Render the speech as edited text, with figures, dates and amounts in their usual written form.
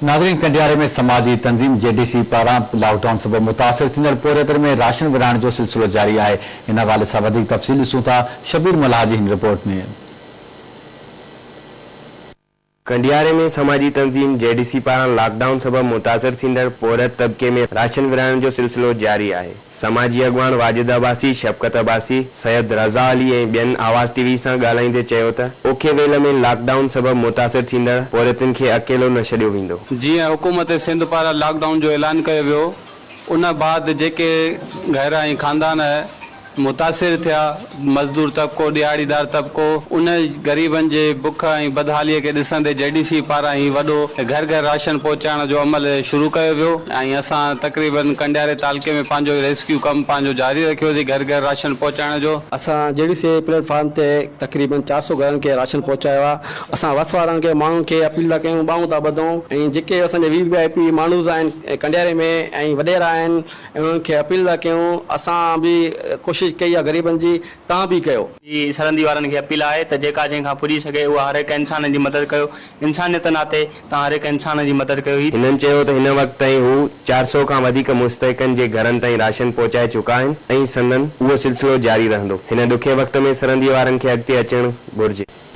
नाज़रीन, कंडियारे में समाजी तंजीम जेडीसी पारां लॉकडाउन सबब मुतासिर थींदड़ पोरियत में राशन विराइण जो सिलसिलो जारी है। इन हवाले से वधीक तफ़सील ॾिसूं था शबीर मल्हा जी हिन रिपोर्ट में। कंडियारे में समाजी तंजीम जेडीसी पारां लॉकडाउन सबब मुतासिर थींदड़ पोरियत तबके में राशन विराइण जो सिलसिलो जारी है। समाजी अगवान वाजिद अब्बासी, शफकत अब्बासी, सैयद रज़ा अली ऐं ॿियनि आवाज़ टीवी सां ॻाल्हाईंदे चयो त ओखे वेल में लॉकडाउन सबब मुतासिर थींदड़ पोरियतुनि खे अकेलो न छॾियो वेंदो। जीअं हुकूमत सिंध पारां लॉकडाउन जो ऐलान कयो वियो, उन बाद जेके घर ऐं खानदान मुतासिर थिया, मज़दूर तबको, दिहाड़ीदार तबको, उन ग़रीबनि जे बुख ऐं बदहालीअ खे ॾिसंदे जेडीसी पारां ही वॾो घर घर राशन पहुचाइण जो अमल शुरू कयो वियो ऐं असां तक़रीबन कंडियारे तालुके में पंहिंजो रेस्क्यू कमु पंहिंजो जारी रखियोसीं घर घर राशन पहुचाइण जो। असां जेडीसी प्लेटफॉर्म ते तक़रीबन 400 घरनि खे राशन पहुचायो आहे। असां वस वारनि खे माण्हुनि खे अपील था कयूं, ॿाहूं था ॿधूं ऐं जेके असांजे वीवीआईपी माण्हू आहिनि कंडियारे में ऐं वॾेरा आहिनि उन्हनि खे अपील था कयूं। असां बि कोशिशि कई आहे गरीबनि जी, तव्हां बि कयो। सरहंदी वारनि खे अपील आहे त जेका जंहिंखां पुॼी सघे उहा हर हिकु इंसान जी मदद कयो। इंसानियत नाते तव्हां हर हिकु इंसान जी मदद कयो। हिननि चयो त हिन वक़्त ताईं हू 400 खां वधीक मुस्तहिकनि जे घरनि ताईं राशन पहुचाए चुका आहिनि ऐं संदन उहो सिलसिलो जारी रहंदो। हिन ॾुखे वक़्त में सरहंदी वारनि खे अॻिते अचणु घुरिजे।